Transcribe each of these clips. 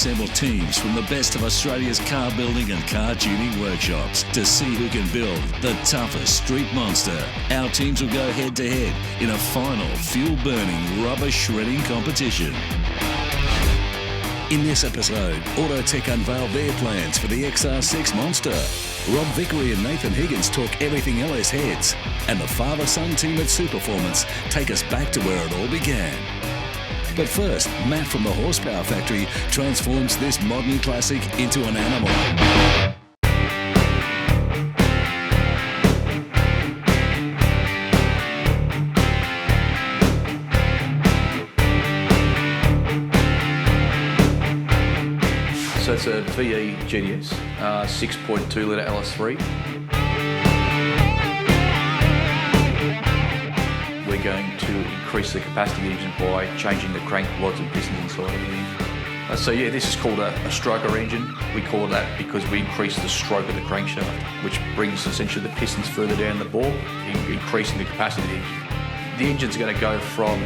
assemble teams from the best of Australia's car building and car tuning workshops to see who can build the toughest street monster. Our teams will go head-to-head in a final fuel-burning rubber shredding competition. In this episode, Autotech unveil their plans for the XR6 Monster. Rob Vickery and Nathan Higgins talk everything LS heads. And the father-son team at Superformance take us back to where it all began. But first, Matt from the Horsepower Factory transforms this modern classic into an animal. So it's a VE GTS, 6.2 litre LS3. We're going to increase the capacity of the engine by changing the crank rods and pistons inside of the engine. So yeah, this is called a stroker engine. We call it that because we increase the stroke of the crankshaft, which brings essentially the pistons further down the bore, increasing the capacity of the engine. The engine's going to go from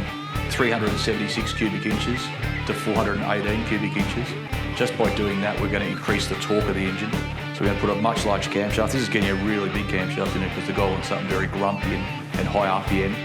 376 cubic inches to 418 cubic inches. Just by doing that, we're going to increase the torque of the engine. So we're going to put a much larger camshaft. This is getting a really big camshaft in it because the guy wants something very grumpy and high RPM.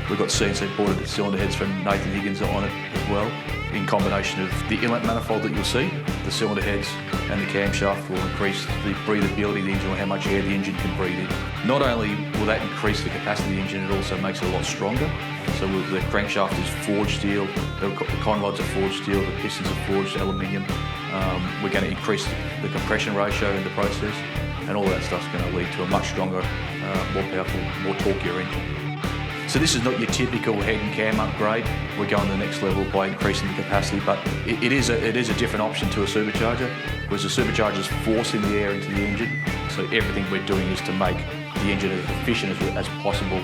We've got CNC ported cylinder heads from Nathan Higgins on it as well. In combination of the inlet manifold that you'll see, the cylinder heads and the camshaft will increase the breathability of the engine or how much air the engine can breathe in. Not only will that increase the capacity of the engine, it also makes it a lot stronger. So the crankshaft is forged steel, the con rods are forged steel, the pistons are forged aluminium. We're going to increase the compression ratio in the process, and all that stuff's going to lead to a much stronger, more powerful, more torqueier engine. So this is not your typical head and cam upgrade. We're going to the next level by increasing the capacity, but it is a different option to a supercharger, whereas the supercharger is forcing the air into the engine. So everything we're doing is to make the engine as efficient as possible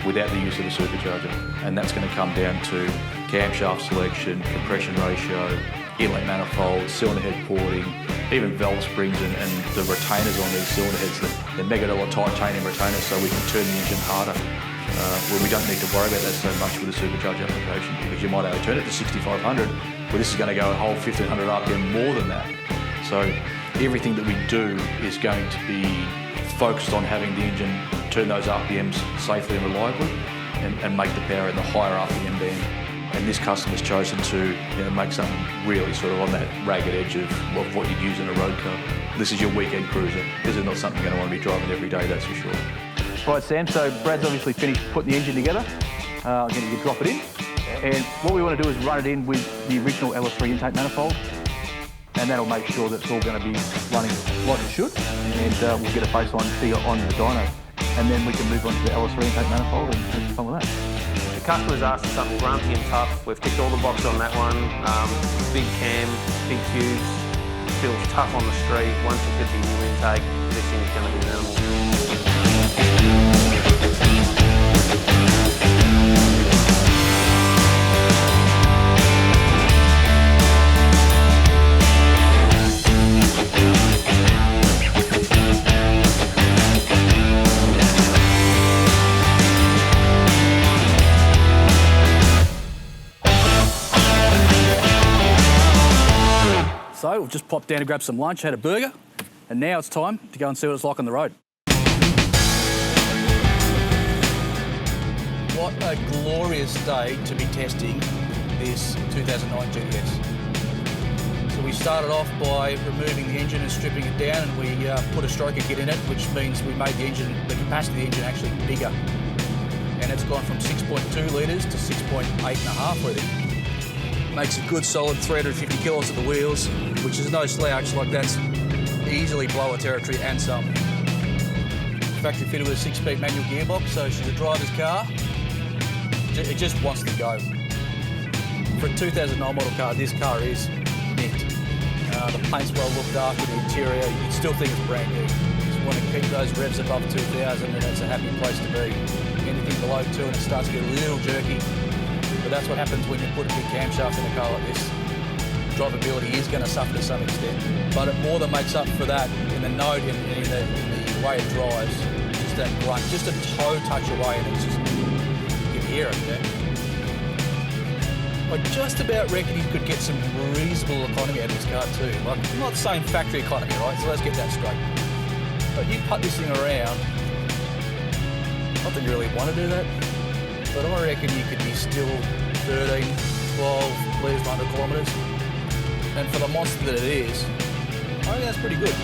without the use of the supercharger. And that's going to come down to camshaft selection, compression ratio, inlet manifold, cylinder head porting, even valve springs and the retainers on these cylinder heads, the $1 titanium retainers, so we can turn the engine harder. Where we don't need to worry about that so much with a supercharger application, because you might only turn it to 6,500, but this is going to go a whole 1,500 RPM more than that. So everything that we do is going to be focused on having the engine turn those RPMs safely and reliably and make the power in the higher RPM band. And this customer's chosen to make something really sort of on that ragged edge of what you'd use in a road car. This is your weekend cruiser. This is not something you're going to want to be driving every day, that's for sure. Right, Sam, so Brad's obviously finished putting the engine together. I'm going to drop it in. And what we want to do is run it in with the original LS3 intake manifold. And that'll make sure that it's all going to be running like it should. And we'll get a baseline figure on the dyno. And then we can move on to the LS3 intake manifold and have fun with that. The customer's asked for something grumpy and tough. We've ticked all the boxes on that one. Big cam, big tubes, feels tough on the street. Once you get the new intake, this thing's going to be an animal. So we've just popped down to grab some lunch, had a burger, and now it's time to go and see what it's like on the road. What a glorious day to be testing this 2009 GTS. So we started off by removing the engine and stripping it down, and we put a stroker kit in it, which means we made the capacity of the engine actually bigger. And it's gone from 6.2 litres to 6.8.5 litres. Makes a good solid 350 kilos at the wheels, which is no slouch. Like, that's easily blower territory and some. Factory fitted with a 6-speed manual gearbox, so she's a driver's car. It just wants to go. For a 2009 model car, this car is mint. The paint's well looked after, the interior, you'd still think it's brand new. You just want to keep those revs above 2,000 and it's a happy place to be. Anything below 2 and it starts to get a little jerky. But that's what happens when you put a big camshaft in a car like this. Drivability is going to suffer to some extent, but it more than makes up for that in the note, in the way it drives. Just that grunt, just a toe touch away, and it's just, you can hear it. Yeah? I just about reckon he could get some reasonable economy out of his car too. Like, not saying factory economy, right? So let's get that straight. But you put this thing around, not that you really want to do that, but I reckon you could be still 13, 12 litres per 100 kilometres. And for the monster that it is, I think that's pretty good.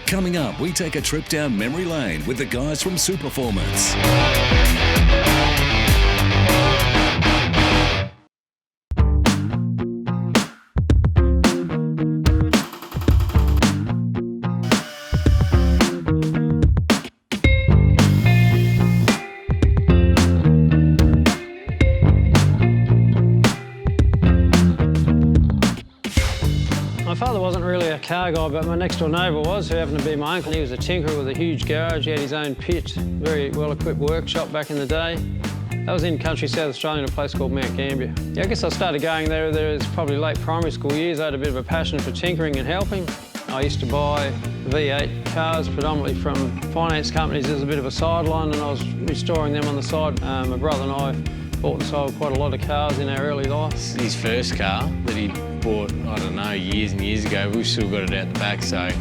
Coming up, we take a trip down memory lane with the guys from Superformance. My father wasn't really a car guy, but my next door neighbour was, who happened to be my uncle. He was a tinkerer with a huge garage. He had his own pit, very well-equipped workshop back in the day. That was in country South Australia in a place called Mount Gambier. Yeah, I guess I started going there was probably late primary school years. I had a bit of a passion for tinkering and helping. I used to buy V8 cars predominantly from finance companies as a bit of a sideline, and I was restoring them on the side. My brother and I bought and sold quite a lot of cars in our early life. His first car that he bought, I don't know, years and years ago, we've still got it out the back, so I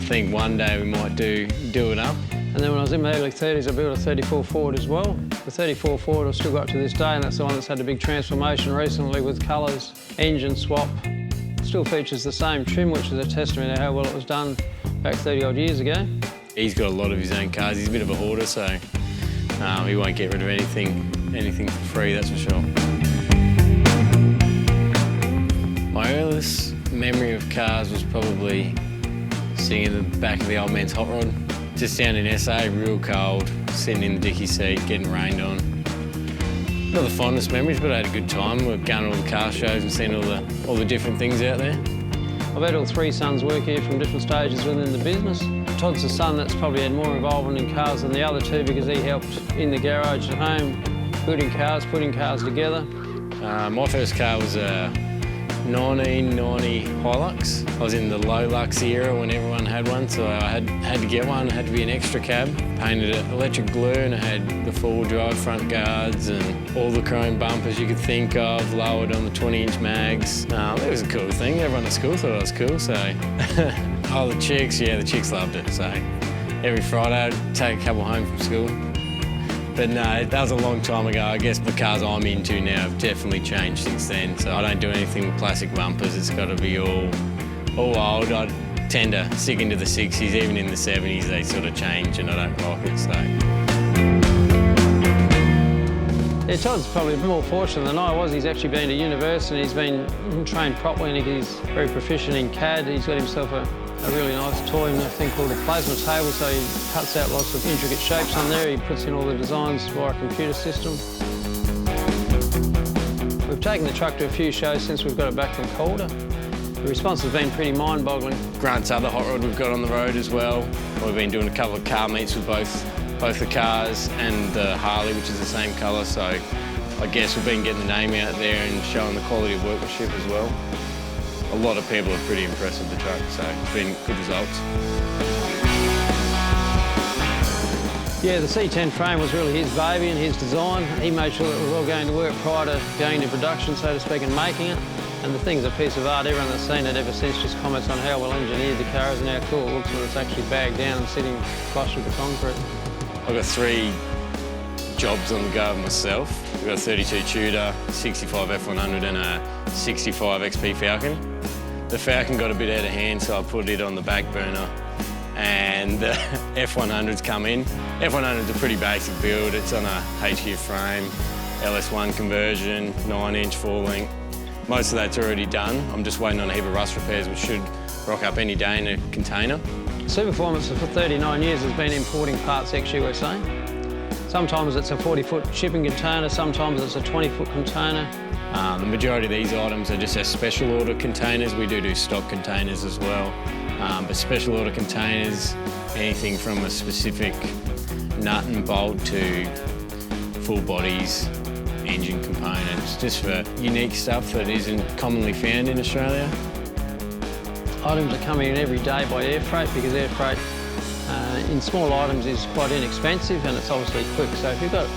think one day we might do it up. And then when I was in my early 30s, I built a 34 Ford as well. The 34 Ford I've still got to this day, and that's the one that's had a big transformation recently with colours, engine swap. Still features the same trim, which is a testament to how well it was done back 30 odd years ago. He's got a lot of his own cars. He's a bit of a hoarder, so he won't get rid of anything for free, that's for sure. My earliest memory of cars was probably sitting in the back of the old man's hot rod. Just down in SA, real cold, sitting in the dicky seat, getting rained on. Not the fondest memories, but I had a good time. We were going to all the car shows and seeing all the different things out there. I've had all three sons work here from different stages within the business. Todd's the son that's probably had more involvement in cars than the other two because he helped in the garage at home, building cars, putting cars together. My first car was a 1990 Hilux. I was in the low lux era when everyone had one, so I had to get one. It had to be an extra cab. Painted it electric glue, and it had the four-wheel drive front guards and all the chrome bumpers you could think of, lowered on the 20-inch mags. It was a cool thing. Everyone at school thought it was cool, so... Oh, the chicks loved it, so every Friday I'd take a couple home from school. But no, that was a long time ago. I guess the cars I'm into now have definitely changed since then. So I don't do anything with plastic bumpers. It's got to be all old. I tend to stick into the 60s, even in the 70s, they sort of change and I don't like it, so. Yeah, Todd's probably more fortunate than I was. He's actually been to university, he's been trained properly, and he's very proficient in CAD. He's got himself a really nice toy, a thing called a plasma table, so he cuts out lots of intricate shapes on there. He puts in all the designs via a computer system. We've taken the truck to a few shows since we've got it back from Calder. The response has been pretty mind-boggling. Grunt's other hot rod we've got on the road as well. We've been doing a couple of car meets with both the cars and the Harley, which is the same colour, so I guess we've been getting the name out there and showing the quality of workmanship as well. A lot of people are pretty impressed with the truck, so it's been good results. Yeah, the C10 frame was really his baby and his design. He made sure that it was all going to work prior to going into production, so to speak, and making it. And the thing's a piece of art. Everyone that's seen it ever since just comments on how well engineered the car is and how cool it looks when it's actually bagged down and sitting flush with the concrete. I've got 3 jobs on the go of myself. I've got a 32 Tudor, 65 F100 and a 65 XP Falcon. The Falcon got a bit out of hand, so I put it on the back burner and the F100's come in. F100's a pretty basic build. It's on a HQ frame, LS1 conversion, 9-inch, 4-link. Most of that's already done. I'm just waiting on a heap of rust repairs, which should rock up any day in a container. Superformance for 39 years has been importing parts ex-USA. Sometimes it's a 40-foot shipping container, sometimes it's a 20-foot container. The majority of these items are just our special order containers. We do stock containers as well. But special order containers, anything from a specific nut and bolt to full bodies, engine components, just for unique stuff that isn't commonly found in Australia. Items are coming in every day by air freight because air freight in small items is quite inexpensive and it's obviously quick. So if you've got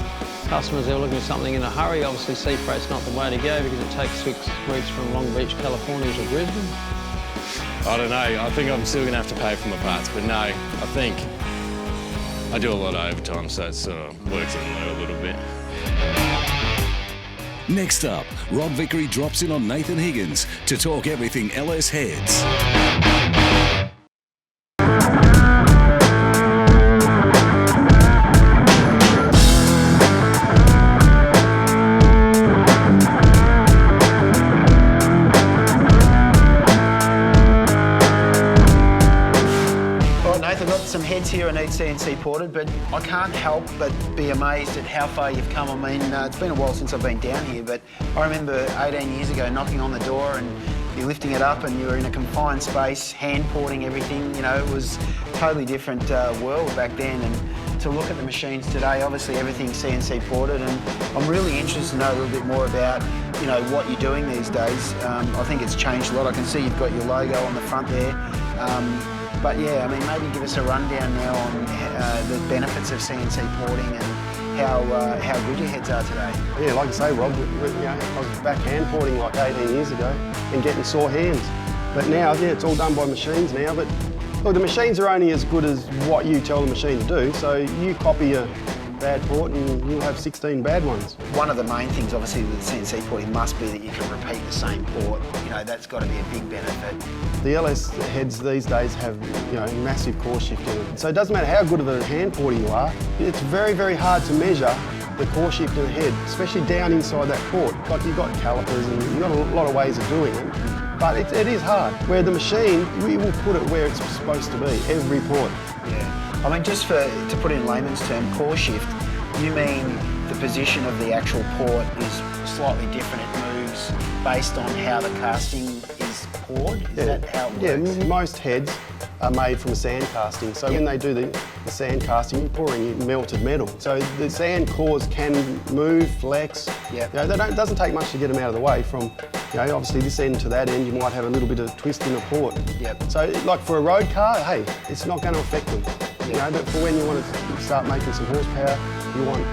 customers who are looking for something in a hurry, obviously sea freight's not the way to go because it takes 6 weeks from Long Beach, California to Brisbane. I don't know, I think I'm still going to have to pay for my parts, but no, I think I do a lot of overtime, so it sort of works in a little bit. Next up, Rob Vickery drops in on Nathan Higgins to talk everything LS heads. Some heads here I need CNC ported, but I can't help but be amazed at how far you've come. I mean, it's been a while since I've been down here, but I remember 18 years ago knocking on the door and you're lifting it up and you were in a confined space, hand porting everything. You know, it was a totally different world back then. And to look at the machines today, obviously everything's CNC ported, and I'm really interested to know a little bit more about, you know, what you're doing these days. I think it's changed a lot. I can see you've got your logo on the front there. But yeah, I mean, maybe give us a rundown now on the benefits of CNC porting and how good your heads are today. Yeah, like you say, Rob, I was back hand porting like 18 years ago and getting sore hands. But now, yeah, it's all done by machines now. But look, the machines are only as good as what you tell the machine to do. So you copy a bad port and you'll have 16 bad ones. One of the main things, obviously, with CNC porting must be that you can repeat the same port. You know, that's got to be a big benefit. The LS heads these days have, you know, massive core shift in it. So it doesn't matter how good of a hand porter you are, it's very, very hard to measure the core shift in the head, especially down inside that port. Like, you've got calipers and you've got a lot of ways of doing it, but it is hard. Where the machine, we will put it where it's supposed to be, every port. Yeah. I mean, just to put it in layman's term, core shift, you mean the position of the actual port is slightly different, it moves based on how the casting is poured? Is that how it works? Yeah, most heads are made from sand casting. So when they do the sand casting, you're pouring melted metal. So the sand cores can move, flex. Yep. You know, it doesn't take much to get them out of the way. From, you know, obviously this end to that end, you might have a little bit of twist in the port. Yep. So like for a road car, hey, it's not going to affect them. Yep. You know, but for when you want to start making some horsepower, you want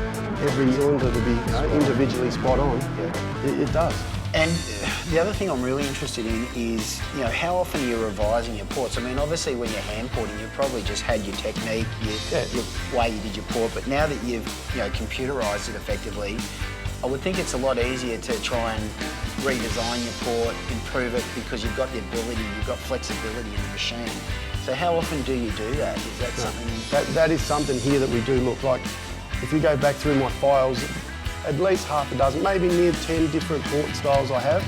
every cylinder to be, you know, individually spot on. Yep. It does. And the other thing I'm really interested in is, you know, how often are you revising your ports? I mean, obviously when you're hand porting, you probably just had your technique, your way you did your port, but now that you've, you know, computerised it effectively, I would think it's a lot easier to try and redesign your port, improve it, because you've got the ability, you've got flexibility in the machine. So how often do you do that? Is that something? That is something here that we do look like. If you go back through my files, at least half a dozen, maybe near 10 different port styles I have.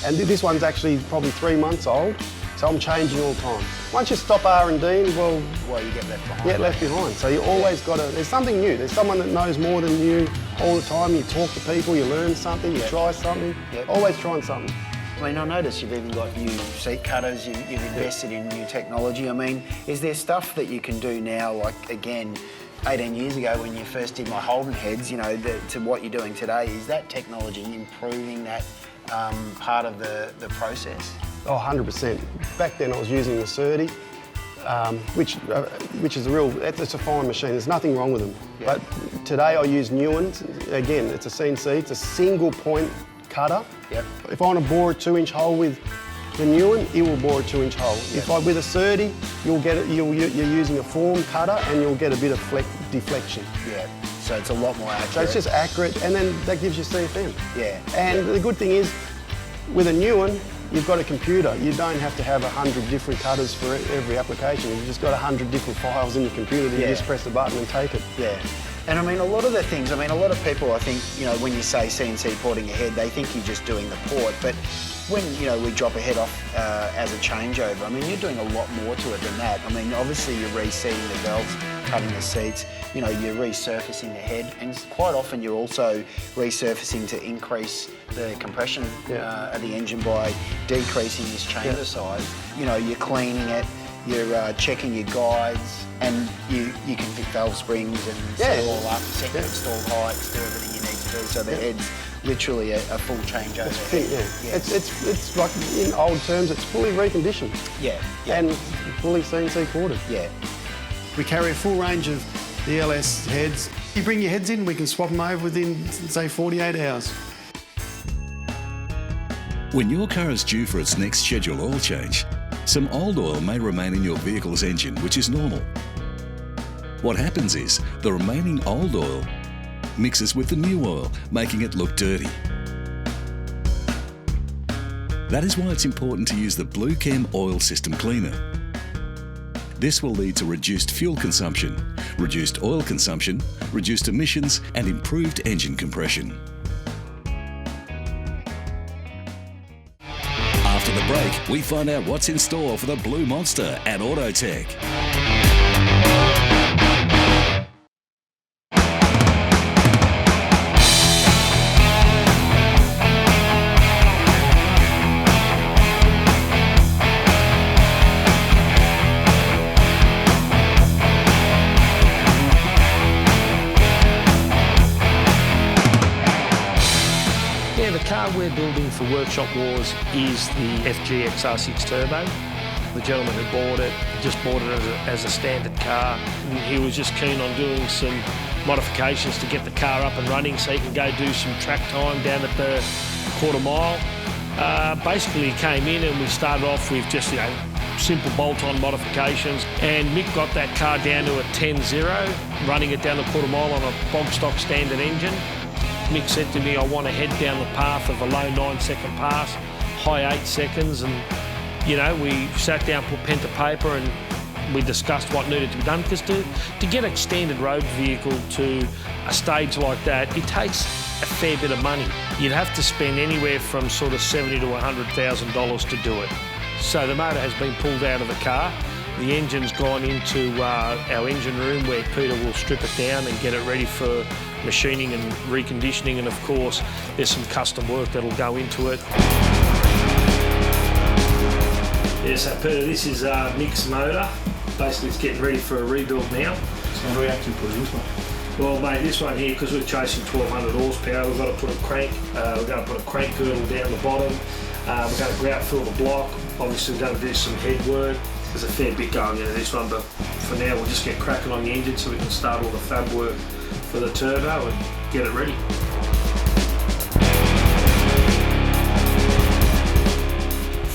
And this one's actually probably 3 months old, so I'm changing all the time. Once you stop R&D, well, you get left behind. Get left behind. So you always got to, there's something new. There's someone that knows more than you all the time. You talk to people, you learn something, you try something. Always trying something. I mean, I notice you've even got new seat cutters, you've invested in new technology. I mean, is there stuff that you can do now, like, again, 18 years ago when you first did my Holden heads, you know, to what you're doing today? Is that technology improving that part of the process? Oh, 100%. Back then I was using the 30, which is it's a fine machine. There's nothing wrong with them. Yep. But today I use new ones. Again, it's a CNC, it's a single point cutter. Yep. If I want to bore a 2-inch hole with the new one, it will bore a 2-inch hole. Yep. If with a 30, you'll get it. You're using a form cutter, and you'll get a bit of deflection. Yeah. So it's a lot more accurate. So it's just accurate, and then that gives you CFM. Yeah. And the good thing is, with a new one, you've got a computer. You don't have to have 100 different cutters for every application. You've just got 100 different files in your computer that you just press the button and take it. Yeah. And I mean, a lot of the things, I mean, a lot of people, I think, you know, when you say CNC porting ahead, they think you're just doing the port. But when, you know, we drop a head off as a changeover, I mean, you're doing a lot more to it than that. I mean, obviously you're reseating the valves, cutting the seats, you know, you're resurfacing the head, and quite often you're also resurfacing to increase the compression of the engine by decreasing this chamber size. You know, you're cleaning it, you're checking your guides, and you can fit valve springs and set it all up, set your installed heights, do everything you need to do. So the head's literally a full changeover. It's like, in old terms, it's fully reconditioned. Yeah. And fully CNC ported. Yeah. We carry a full range of the LS heads. You bring your heads in, we can swap them over within, say, 48 hours. When your car is due for its next scheduled oil change, some old oil may remain in your vehicle's engine, which is normal. What happens is the remaining old oil mixes with the new oil, making it look dirty. That is why it's important to use the Blue Chem Oil System Cleaner. This will lead to reduced fuel consumption, reduced oil consumption, reduced emissions and improved engine compression. After the break, we find out what's in store for the Blue Monster at Autotech. The car we're building for Workshop Wars is the FG XR6 Turbo. The gentleman who bought it just bought it as a standard car. And he was just keen on doing some modifications to get the car up and running so he can go do some track time down at the quarter mile. Basically, he came in and we started off with just, simple bolt-on modifications, and Mick got that car down to a 10.0, running it down the quarter mile on a bog stock standard engine. Mick said to me, I want to head down the path of a low 9-second pass, high 8 seconds, and we sat down, put pen to paper, and we discussed what needed to be done, because to get a standard road vehicle to a stage like that, it takes a fair bit of money. You'd have to spend anywhere from sort of $70,000 to $100,000 to do it. So the motor has been pulled out of the car. The engine's gone into our engine room where Peter will strip it down and get it ready for machining and reconditioning, and of course there's some custom work that'll go into it. Yeah, so Peter, this is Mick's motor. Basically it's getting ready for a rebuild now. So how do we actually put it into one? Well mate, this one here, because we're chasing 1200 horsepower, we've got to put a crank, we're going to put a crank girdle down the bottom, we're going to grout fill the block, obviously we're going to do some head work. There's a fair bit going into this one, but for now we'll just get cracking on the engine so we can start all the fab work for the turbo and get it ready.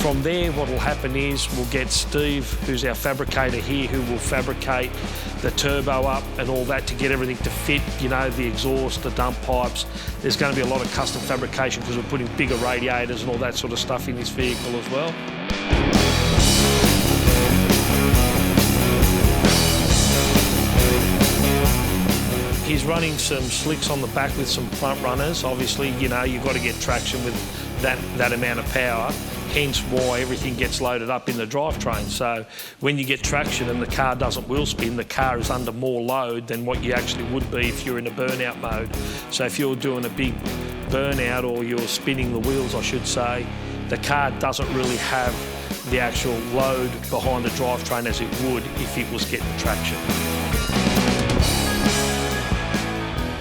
From there, what will happen is we'll get Steve, who's our fabricator here, who will fabricate the turbo up and all that to get everything to fit, the exhaust, the dump pipes. There's going to be a lot of custom fabrication because we're putting bigger radiators and all that sort of stuff in this vehicle as well. He's running some slicks on the back with some front runners. Obviously, you've got to get traction with that amount of power, hence why everything gets loaded up in the drivetrain. So when you get traction and the car doesn't wheel spin, the car is under more load than what you actually would be if you're in a burnout mode. So if you're doing a big burnout, or you're spinning the wheels, I should say, the car doesn't really have the actual load behind the drivetrain as it would if it was getting traction.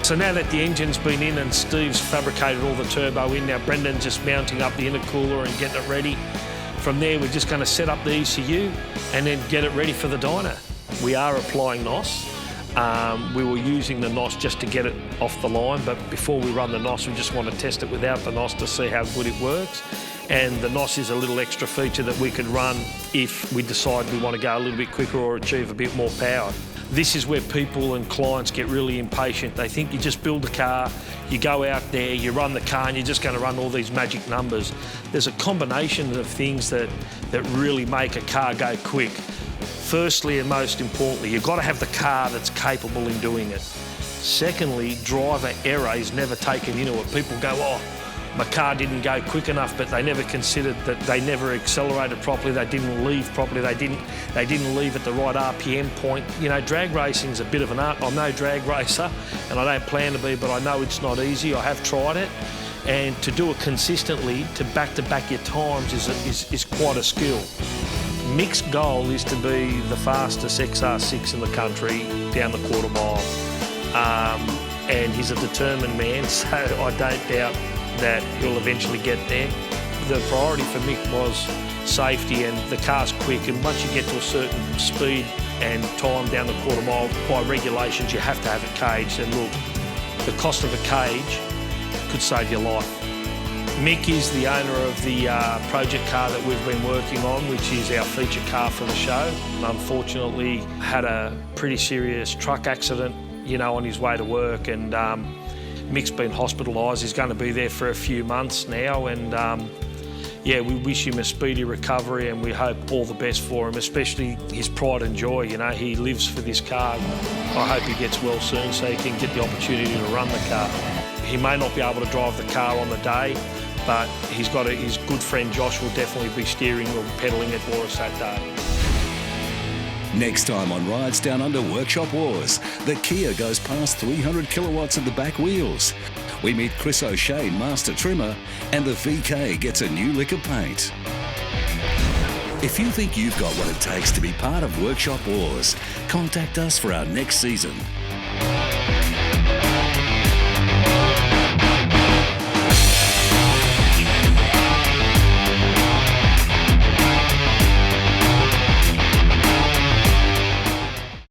So now that the engine's been in and Steve's fabricated all the turbo in, now Brendan's just mounting up the intercooler and getting it ready. From there, we're just going to set up the ECU and then get it ready for the dyno. We are applying NOS. We were using the NOS just to get it off the line, but before we run the NOS, we just want to test it without the NOS to see how good it works. And the NOS is a little extra feature that we could run if we decide we want to go a little bit quicker or achieve a bit more power. This is where people and clients get really impatient. They think you just build a car, you go out there, you run the car, and you're just going to run all these magic numbers. There's a combination of things that really make a car go quick. Firstly, and most importantly, you've got to have the car that's capable in doing it. Secondly, driver error is never taken into it. People go, oh, my car didn't go quick enough, but they never considered that they never accelerated properly, they didn't leave properly, they didn't leave at the right RPM point. Drag racing's a bit of an art. I'm no drag racer, and I don't plan to be, but I know it's not easy. I have tried it, and to do it consistently, to back your times is quite a skill. Mick's goal is to be the fastest XR6 in the country down the quarter mile, and he's a determined man, so I don't doubt that he'll eventually get there. The priority for Mick was safety, and the car's quick, and once you get to a certain speed, and time down the quarter mile. By regulations, you have to have it caged, and look, the cost of a cage could save your life. Mick is the owner of the project car that we've been working on, which is our feature car for the show. Unfortunately, had a pretty serious truck accident, you know, on his way to work, and Mick's been hospitalised. He's going to be there for a few months now, and yeah, we wish him a speedy recovery, and we hope all the best for him, especially his pride and joy. You know, he lives for this car. I hope he gets well soon so he can get the opportunity to run the car. He may not be able to drive the car on the day, but he's got his good friend Josh will definitely be steering or pedalling it for us that day. Next time on Rides Down Under Workshop Wars, the Kia goes past 300 kilowatts at the back wheels. We meet Chris O'Shea, master trimmer, and the VK gets a new lick of paint. If you think you've got what it takes to be part of Workshop Wars, contact us for our next season.